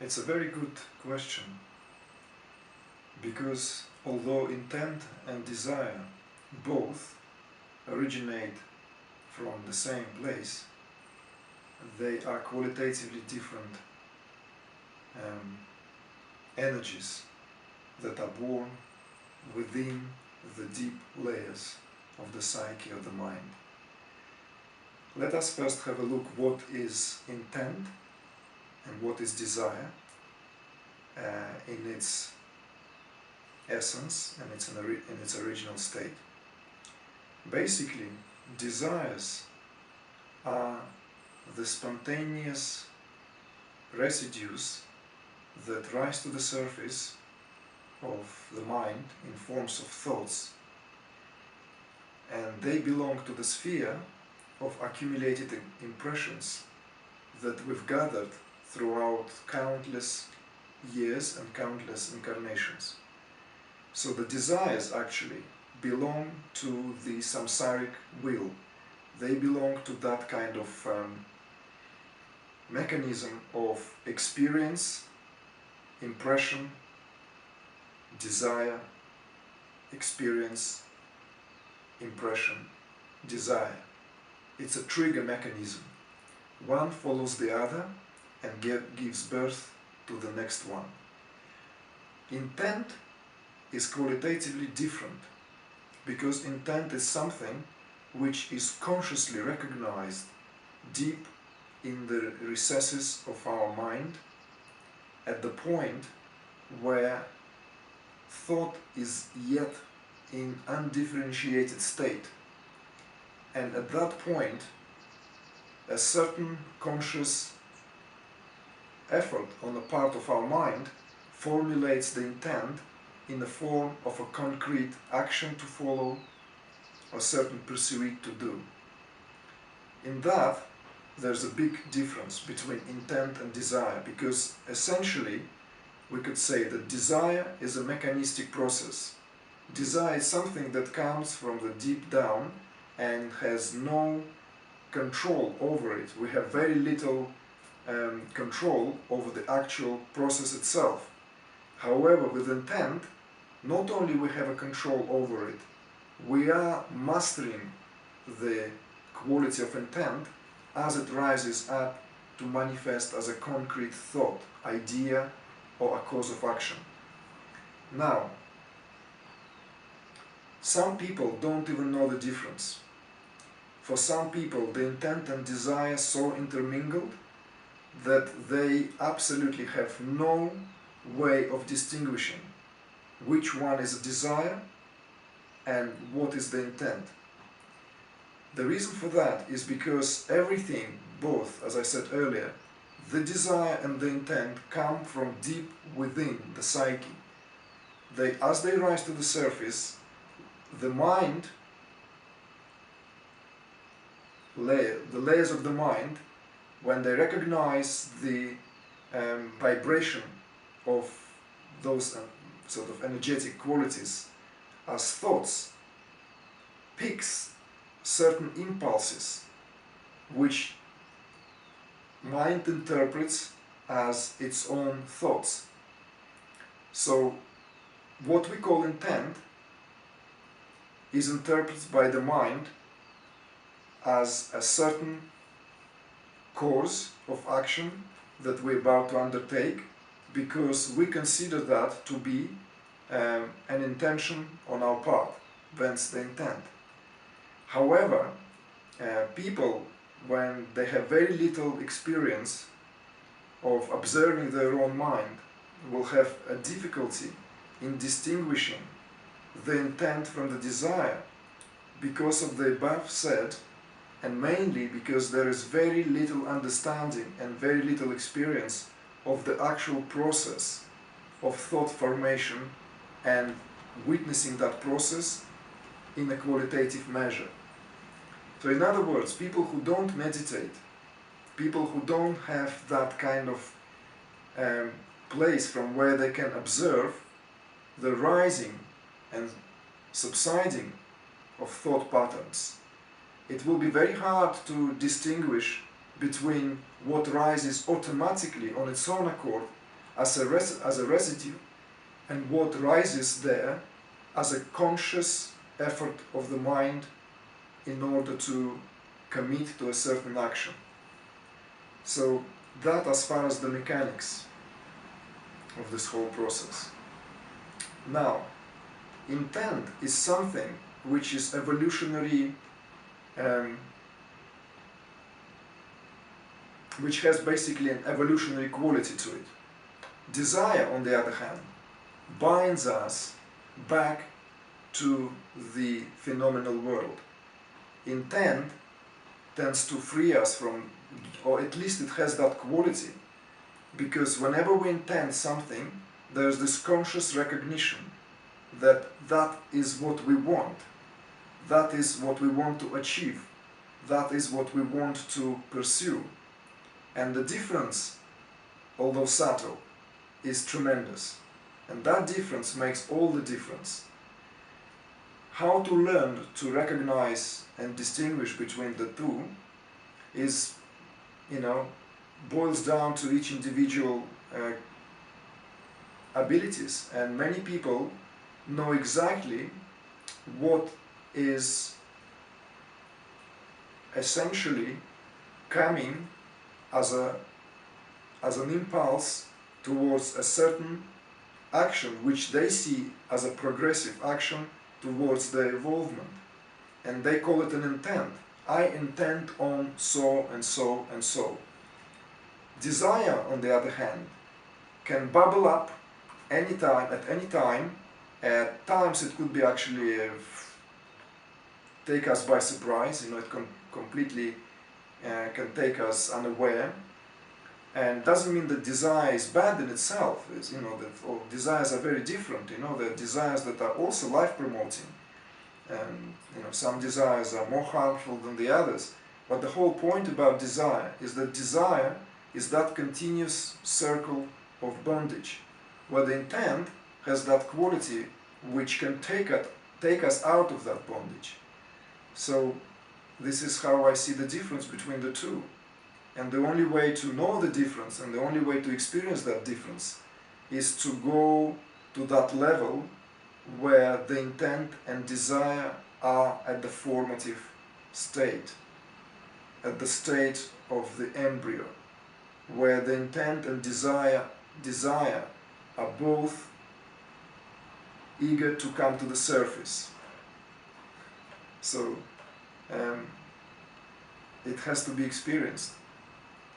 It's a very good question, because although intent and desire both originate from the same place, they are qualitatively different energies that are born within the deep layers of the psyche of the mind. Let us first have a look what is intent and what is desire in its essence and in its original state. Basically, desires are the spontaneous residues that rise to the surface of the mind in forms of thoughts, and they belong to the sphere of accumulated impressions that we've gathered throughout countless years and countless incarnations. So the desires actually belong to the samsaric will. They belong to that kind of mechanism of experience, impression, desire, experience, impression, desire. It's a trigger mechanism. One follows the other and gives birth to the next one. Intent is qualitatively different, because intent is something which is consciously recognized deep in the recesses of our mind at the point where thought is yet in undifferentiated state. And at that point, a certain conscious effort on the part of our mind formulates the intent in the form of a concrete action to follow, a certain pursuit to do. In that, there's a big difference between intent and desire, because essentially we could say that desire is a mechanistic process. Desire is something that comes from the deep down and has no control over it. We have very little control over the actual process itself. However, with intent, not only we have a control over it, we are mastering the quality of intent as it rises up to manifest as a concrete thought, idea, or a cause of action. Now, some people don't even know the difference. For some people, the intent and desire so intermingled that they absolutely have no way of distinguishing which one is a desire and what is the intent. The reason for that is because everything, both, as I said earlier, the desire and the intent come from deep within the psyche. As they rise to the surface, the mind, the layers of the mind, when they recognize the vibration of those sort of energetic qualities as thoughts, picks certain impulses which mind interprets as its own thoughts. So what we call intent is interpreted by the mind as a certain course of action that we're about to undertake, because we consider that to be an intention on our part, thence the intent. However, people, when they have very little experience of observing their own mind, will have a difficulty in distinguishing the intent from the desire, because of the above said, and mainly because there is very little understanding and very little experience of the actual process of thought formation and witnessing that process in a qualitative measure. So in other words, people who don't meditate, people who don't have that kind of place from where they can observe the rising and subsiding of thought patterns, it will be very hard to distinguish between what rises automatically on its own accord as a residue, and what rises there as a conscious effort of the mind in order to commit to a certain action. So that as far as the mechanics of this whole process. Now, intent is something which is evolutionary, which has basically an evolutionary quality to it. Desire, on the other hand, binds us back to the phenomenal world. Intent tends to free us from, or at least it has that quality, because whenever we intend something, there's this conscious recognition that that is what we want, that is what we want to achieve, that is what we want to pursue. And the difference, although subtle, is tremendous. And that difference makes all the difference. How to learn to recognize and distinguish between the two is, boils down to each individual abilities. And many people know exactly what is essentially coming as an impulse towards a certain action which they see as a progressive action towards their evolvement. And they call it an intent. I intend on so and so and so. Desire, on the other hand, can bubble up anytime, at any time. At times it could be actually take us by surprise, it can completely can take us unaware. And doesn't mean that desire is bad in itself. It's, that desires are very different. There are desires that are also life-promoting, and some desires are more harmful than the others. But the whole point about desire is that continuous circle of bondage, where the intent has that quality which can take us out of that bondage. So this is how I see the difference between the two. And the only way to know the difference and the only way to experience that difference is to go to that level where the intent and desire are at the formative state, at the state of the embryo, where the intent and desire are both eager to come to the surface. So it has to be experienced.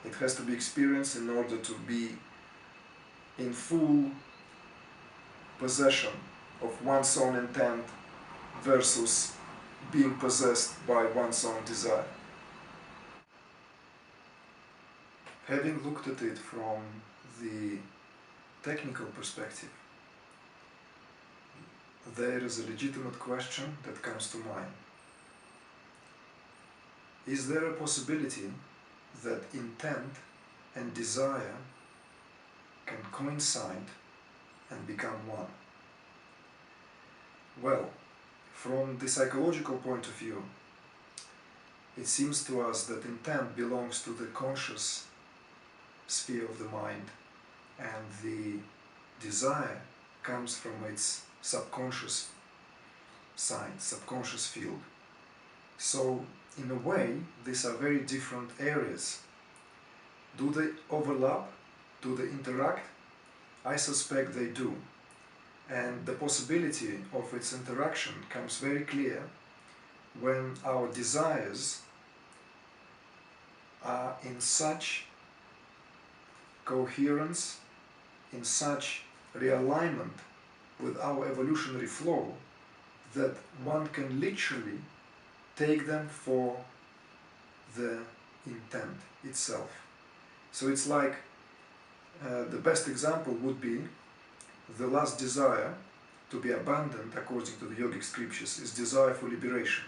It has to be experienced in order to be in full possession of one's own intent versus being possessed by one's own desire. Having looked at it from the technical perspective, there is a legitimate question that comes to mind. Is there a possibility that intent and desire can coincide and become one? Well, from the psychological point of view, it seems to us that intent belongs to the conscious sphere of the mind, and the desire comes from its subconscious side, subconscious field. So, in a way, these are very different areas. Do they overlap? Do they interact? I suspect they do. And the possibility of its interaction comes very clear when our desires are in such coherence, in such realignment with our evolutionary flow, that one can literally take them for the intent itself. So it's like, the best example would be the last desire to be abandoned, according to the yogic scriptures, is desire for liberation,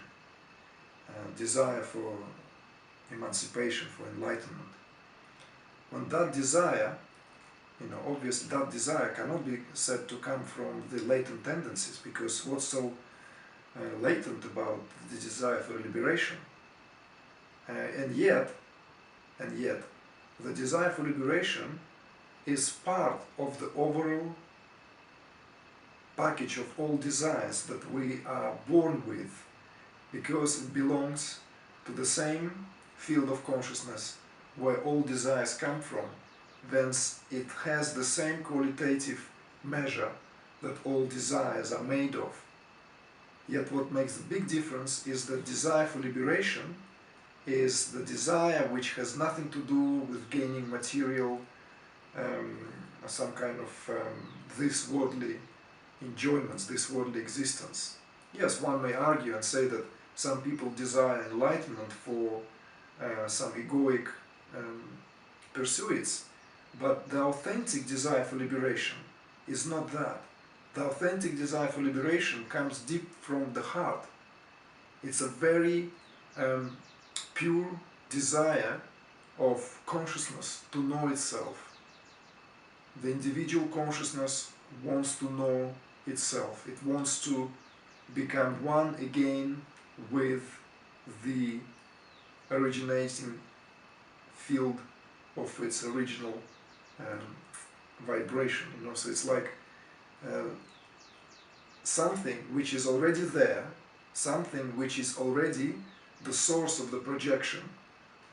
desire for emancipation, for enlightenment. When that desire, obviously that desire cannot be said to come from the latent tendencies, because what's so latent about the desire for liberation? And yet, the desire for liberation is part of the overall package of all desires that we are born with, because it belongs to the same field of consciousness where all desires come from. Thence it has the same qualitative measure that all desires are made of. Yet what makes the big difference is that desire for liberation is the desire which has nothing to do with gaining material, some kind of this worldly enjoyments, this worldly existence. Yes, one may argue and say that some people desire enlightenment for some egoic pursuits, but the authentic desire for liberation is not that. The authentic desire for liberation comes deep from the heart. It's a very pure desire of consciousness to know itself. The individual consciousness wants to know itself. It wants to become one again with the originating field of its original vibration. So it's like something which is already there, something which is already the source of the projection,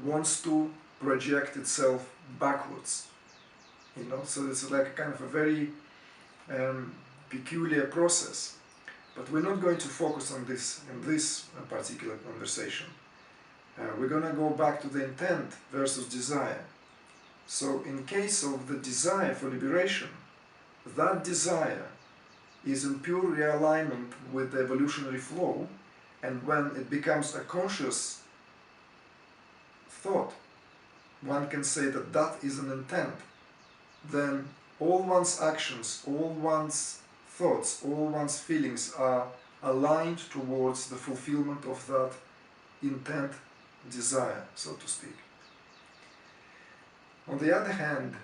wants to project itself backwards. So it's like a kind of a very peculiar process. But we're not going to focus on this in this particular conversation. We're going to go back to the intent versus desire. So in case of the desire for liberation, that desire is in pure realignment with the evolutionary flow, and when it becomes a conscious thought, one can say that that is an intent. Then all one's actions, all one's thoughts, all one's feelings are aligned towards the fulfillment of that intent desire, so to speak. On the other hand,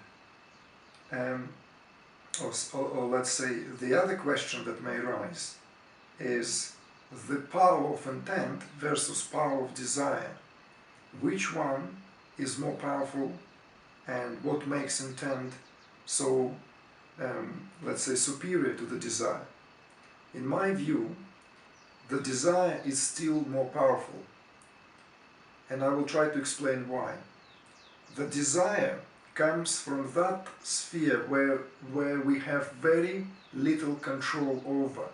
or let's say the other question that may arise is the power of intent versus power of desire. Which one is more powerful, and what makes intent so, let's say, superior to the desire? In my view, the desire is still more powerful, and I will try to explain why. The desire comes from that sphere where we have very little control over,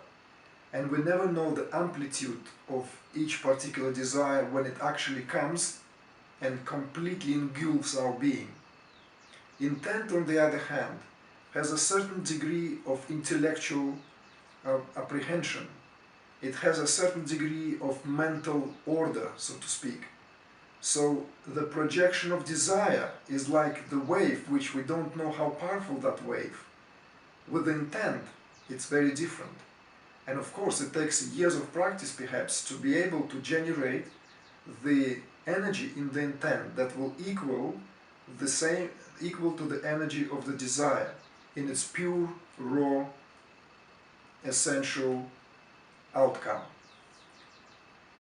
and we never know the amplitude of each particular desire when it actually comes and completely engulfs our being. Intent, on the other hand, has a certain degree of intellectual apprehension. It has a certain degree of mental order, so to speak. So the projection of desire is like the wave, which we don't know how powerful that wave. With intent, it's very different. And of course, it takes years of practice, perhaps, to be able to generate the energy in the intent that will equal to the energy of the desire in its pure, raw, essential outcome.